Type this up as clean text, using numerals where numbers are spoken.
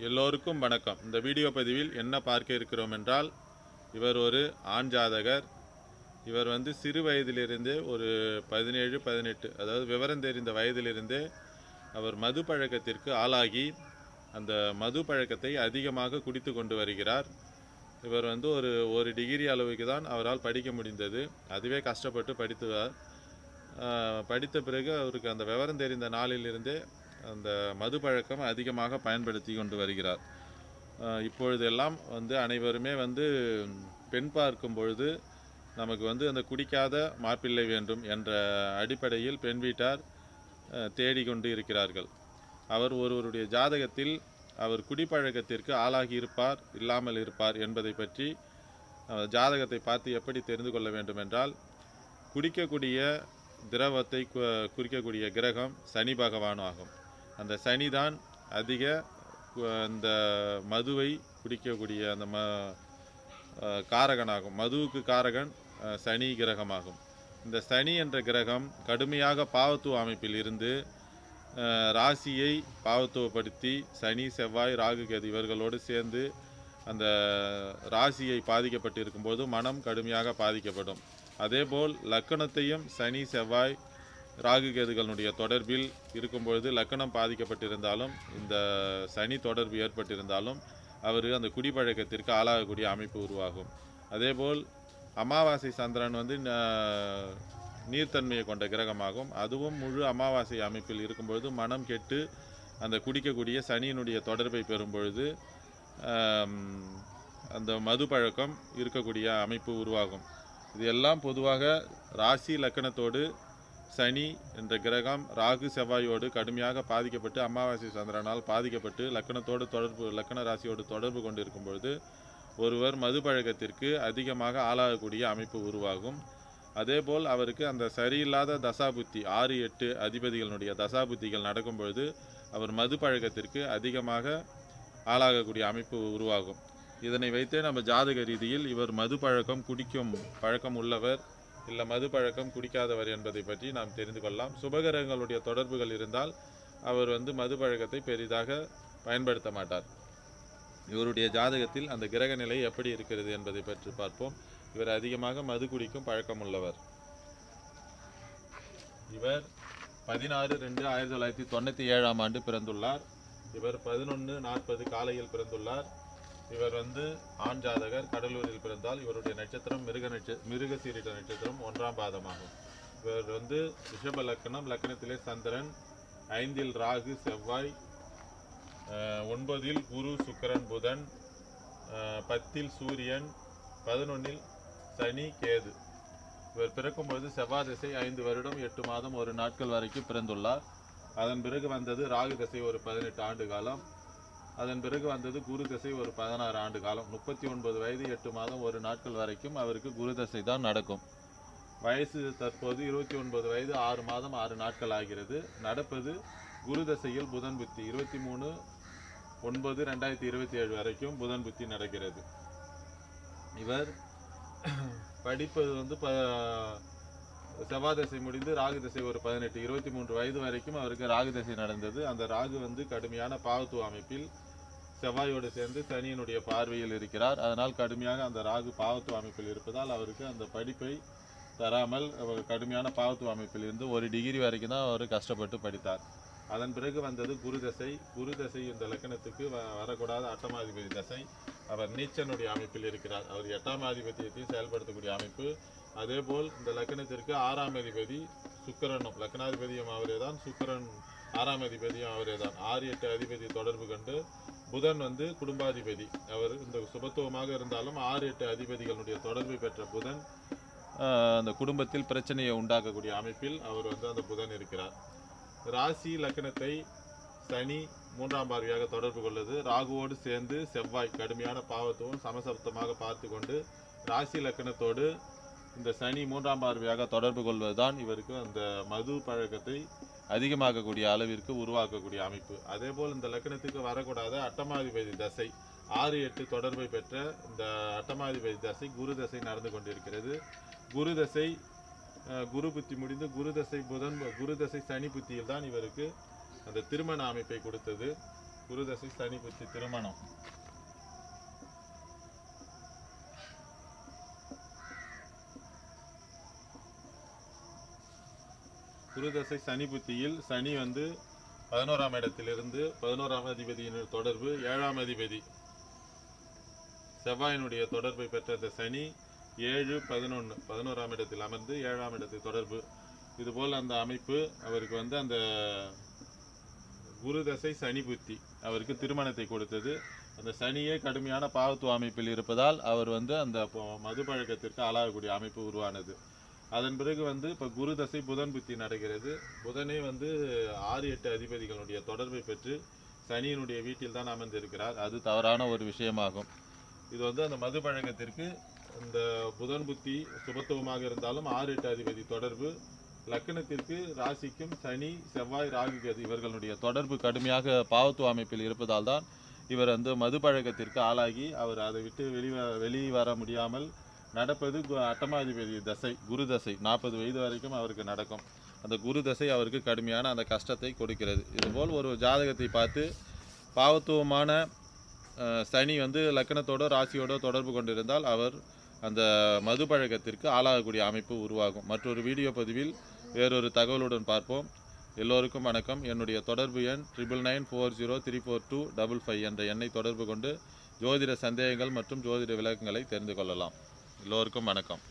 எல்லோருக்கும் வணக்கம். இந்த வீடியோ பதிவில் என்ன பார்க்க இருக்கிறோம் என்றால், இவர் ஒரு ஆண் ஜாதகர். இவர் சிறு வயதிலிருந்தே ஒரு 17, 18 அதாவது விவரம் தெரிந்த வயதிலிருந்தே அவர் மது பழக்கத்திற்கு ஆளாகி அந்த மது பழக்கத்தை அதிகமாக குடித்து கொண்டு வருகிறார். இவர் ஒரு டிகிரி அளவுக்கு தான் அவரால் படிக்க முடிந்தது. அதுவே கஷ்டப்பட்டு படித்த பிறகு அவருக்கு அந்த விவரம் தெரிந்த நாளிலிருந்தே அந்த மது பழக்கம் அதிகமாக பயன்படுத்தி கொண்டு வருகிறார். இப்பொழுதெல்லாம் அனைவருமே பெண் பார்க்கும் பொழுது நமக்கு அந்த குடிக்காத மாப்பிள்ளை வேண்டும் என்ற அடிப்படையில் பெண் வீட்டார் தேடிக்கொண்டு இருக்கிறார்கள். அவர் ஒருவருடைய ஜாதகத்தில் அவர் குடிப்பழக்கத்திற்கு ஆளாகி இருப்பார், இல்லாமல் இருப்பார் என்பதை பற்றி ஜாதகத்தை பார்த்து எப்படி தெரிந்து கொள்ள வேண்டும் என்றால், குடிக்கக்கூடிய திரவத்தை குறிக்கக்கூடிய கிரகம் சனி பகவான் ஆகும். அந்த சனி தான் அதிக அந்த மதுவை குடிக்கக்கூடிய அந்த காரகனாகும். மதுவுக்கு காரகன் சனி கிரகமாகும். இந்த சனி என்ற கிரகம் கடுமையாக பாவத்துவ அமைப்பில் இருந்து ராசியை பாவத்துவப்படுத்தி சனி, செவ்வாய், ராகு, கேது இவர்களோடு சேர்ந்து அந்த ராசியை பாதிக்கப்பட்டு இருக்கும்போது மனம் கடுமையாக பாதிக்கப்படும். அதேபோல் லக்கணத்தையும் சனி, செவ்வாய், ராகு, கேதுகளுடைய தொடர்பில் இருக்கும்பொழுது லக்கணம் பாதிக்கப்பட்டிருந்தாலும் இந்த சனி தொடர்பு ஏற்பட்டிருந்தாலும் அவர் அந்த குடிப்பழக்கத்திற்கு ஆளாகக்கூடிய அமைப்பு உருவாகும். அதேபோல் அமாவாசை சந்திரன் நீர்த்தன்மையை கொண்ட கிரகமாகும். அதுவும் முழு அமாவாசை அமைப்பில் இருக்கும்பொழுது மனம் கெட்டு அந்த குடிக்கக்கூடிய சனியினுடைய தொடர்பை பெறும் பொழுது அந்த மது பழக்கம் இருக்கக்கூடிய அமைப்பு உருவாகும். இது எல்லாம் பொதுவாக ராசி லக்கணத்தோடு சனி என்ற கிரகம் ராகு, செவ்வாயோடு கடுமையாக பாதிக்கப்பட்டு அமாவாசை சந்திரனால் பாதிக்கப்பட்டு லக்கண ராசியோடு தொடர்பு கொண்டு இருக்கும் பொழுது ஒருவர் மது பழக்கத்திற்கு அதிகமாக ஆளாகக்கூடிய அமைப்பு உருவாகும். அதேபோல் அவருக்கு அந்த சரியில்லாத தசாபுத்தி 6, 8 அதிபதிகளுடைய தசாபுத்திகள் நடக்கும் பொழுது அவர் மது பழக்கத்திற்கு அதிகமாக ஆளாகக்கூடிய அமைப்பு உருவாகும். இதனை வைத்தே நம்ம ஜாதக ரீதியில் இவர் மது பழக்கம் குடிக்கும் பழக்கம் உள்ளவர் இல்லை மது பழக்கம் குடிக்காதவர் என்பதை பற்றி நாம் தெரிந்து கொள்ளலாம். சுபகிரகங்களுடைய தொடர்புகள் இருந்தால் அவர் மது பழக்கத்தை பெரிதாக பயன்படுத்த மாட்டார். இவருடைய ஜாதகத்தில் அந்த கிரக நிலை எப்படி இருக்கிறது என்பதை பற்றி பார்ப்போம். இவர் அதிகமாக மது குடிக்கும் பழக்கம் உள்ளவர். இவர் 16/2/1997 ஆண்டு பிறந்துள்ளார். இவர் 11:40 காலையில் பிறந்துள்ளார். இவர் ஆண் ஜாதகர், கடலூரில் பிறந்தால். இவருடைய நட்சத்திரம் மிருகசீரிட நட்சத்திரம் 1ஆம் பாதமாகும். இவர் ரிஷப லக்கணம், லக்கணத்திலே சந்திரன், 5இல் ராகு, செவ்வாய், 9இல் குரு, சுக்கிரன், புதன், 10இல் சூரியன், 11இல் சனி, கேது. இவர் பிறக்கும்போது செவ்வாய் திசை 5 வருடம் 8 மாதம் 1 நாட்கள் வரைக்கும் பிறந்துள்ளார். அதன் பிறகு ராகு திசை ஒரு 18 ஆண்டு காலம். அதன் பிறகு குரு தசை ஒரு 16 ஆண்டு காலம். 39 வயது 8 மாதம் 1 நாட்கள் வரைக்கும் அவருக்கு குரு தசை தான் நடக்கும். வயசு தற்போது 29 வயது 6 மாதம் 6 நாட்கள் ஆகிறது. நடப்பது குரு தசையில் புதன் புத்தி 23/9/2027 வரைக்கும் புதன் புத்தி நடக்கிறது. இவர் படிப்பது செவ்வாய் தசை முடிந்து ராகு தசை ஒரு 18, 23 வயது வரைக்கும் அவருக்கு ராகு தசை நடந்தது. அந்த ராகு கடுமையான பாவத்துவ அமைப்பில் செவ்வாயோடு சேர்ந்து சனியினுடைய பார்வையில் இருக்கிறார். அதனால் கடுமையாக அந்த ராகு பாவத்துவ அமைப்பில் இருப்பதால் அவருக்கு அந்த படிப்பை தராமல் கடுமையான பாவத்துவ அமைப்பில் இருந்து 1 டிகிரி வரைக்கும் தான் அவர் கஷ்டப்பட்டு படித்தார். அதன் பிறகு குரு தசை. குரு தசை இந்த லக்கணத்துக்கு வரக்கூடாத அட்டமாதிபதி தசை. அவர் நீச்சனுடைய அமைப்பில் இருக்கிறார். அவர் 8ஆம் ஆதிபத்தியத்தையும் செயல்படுத்தக்கூடிய அமைப்பு. அதேபோல் இந்த லக்கணத்திற்கு 6ஆம் அதிபதி சுக்கிரனும், லக்கணாதிபதியும் அவரே தான், சுக்கிரன் 6ஆம் அதிபதியும் அவரே தான். 6, 8 அதிபதி தொடர்பு கண்டு புதன் குடும்பாதிபதி. அவர் இந்த சுபத்துவமாக இருந்தாலும் 6, 8 அதிபதிகளுடைய தொடர்பை பெற்ற புதன் அந்த குடும்பத்தில் பிரச்சனையை உண்டாக்கக்கூடிய அமைப்பில் அவர் அந்த புதன் இருக்கிறார். ராசி லக்கணத்தை சனி 3ஆம் பார்வையாக தொடர்பு கொள்வது. ராகுவோடு சேர்ந்து செவ்வாய் கடுமையான பாவத்துவம் சமசப்தமாக பார்த்து கொண்டு ராசி லக்கணத்தோடு இந்த சனி 3ஆம் பார்வையாக தொடர்பு கொள்வதுதான் இவருக்கு அந்த மது பழக்கத்தை அதிகமாகக்கூடிய அளவிற்கு உருவாக்கக்கூடிய அமைப்பு. அதேபோல் இந்த லக்கணத்துக்கு வரக்கூடாத அட்டமாதிபதி தசை 6, 8 தொடர்பை பெற்ற இந்த அட்டமாதிபதி தசை குரு தசை நடந்து கொண்டிருக்கிறது. குரு தசை குரு புத்தி முடிந்து குரு தசை சனி புத்தியில் தான் இவருக்கு அந்த திருமண அமைப்பை கொடுத்தது. குருதசை சனி புத்தி திருமணம். குருதசை சனி புத்தியில் சனி வந்து 11ஆம் இடத்திலிருந்து 11ஆம் அதிபதியின் தொடர்பு 7ஆம் அதிபதி செவ்வாயினுடைய தொடர்பை பெற்ற இந்த சனி 7, 11 11ஆம் இடத்தில் அமர்ந்து 7ஆம் இடத்தில் தொடர்பு. இதுபோல் அந்த அமைப்பு அவருக்கு வந்து அந்த குருதசை சனி புத்தி அவருக்கு திருமணத்தை கொடுத்தது. அந்த சனியே கடுமையான பாவத்துவ அமைப்பில் இருப்பதால் அவர் வந்து அந்த மது பழக்கத்திற்கு ஆளாகக்கூடிய அமைப்பு உருவானது. அதன் பிறகு வந்து இப்போ குருதசை புதன் புத்தி நடக்கிறது. புதனே வந்து 6, 8 அதிபதிகளுடைய தொடர்பை பெற்று சனியினுடைய வீட்டில் தான் அமர்ந்திருக்கிறார். அது தவறான ஒரு விஷயமாகும். இது வந்து அந்த மது பழக்கத்திற்கு இந்த புதன் புத்தி சுபத்துவமாக இருந்தாலும் 6, 8 அதிபதி தொடர்பு, லக்னத்திற்கு ராசிக்கும் சனி, செவ்வாய், ராகு, கேது இவர்களுடைய தொடர்பு கடுமையாக பாவத்துவ அமைப்பில் இருப்பதால் தான் இவர் வந்து மது பழக்கத்திற்கு ஆளாகி அவர் அதை விட்டு வெளிவர முடியாமல் நடப்பது அட்டமாதிபதி தசை, குரு தசை 40 வயது வரைக்கும் அவருக்கு நடக்கும். அந்த குரு தசை அவருக்கு கடுமையான அந்த கஷ்டத்தை கொடுக்கிறது. இதுபோல் ஒரு ஜாதகத்தை பார்த்து பாவத்துவமான சனி வந்து லக்னத்தோட ராசியோட தொடர்பு கொண்டிருந்தால் அவர் அந்த மது பழக்கத்திற்கு ஆளாகக்கூடிய அமைப்பு உருவாகும். மற்றொரு வீடியோ பதிவில் வேறொரு தகவலுடன் பார்ப்போம். எல்லோருக்கும் வணக்கம். என்னுடைய தொடர்பு எண் 9994034255 என்ற எண்ணை தொடர்பு கொண்டு ஜோதிட சந்தேகங்கள் மற்றும் ஜோதிட விளக்கங்களை தெரிந்து கொள்ளலாம். எல்லோருக்கும் வணக்கம்.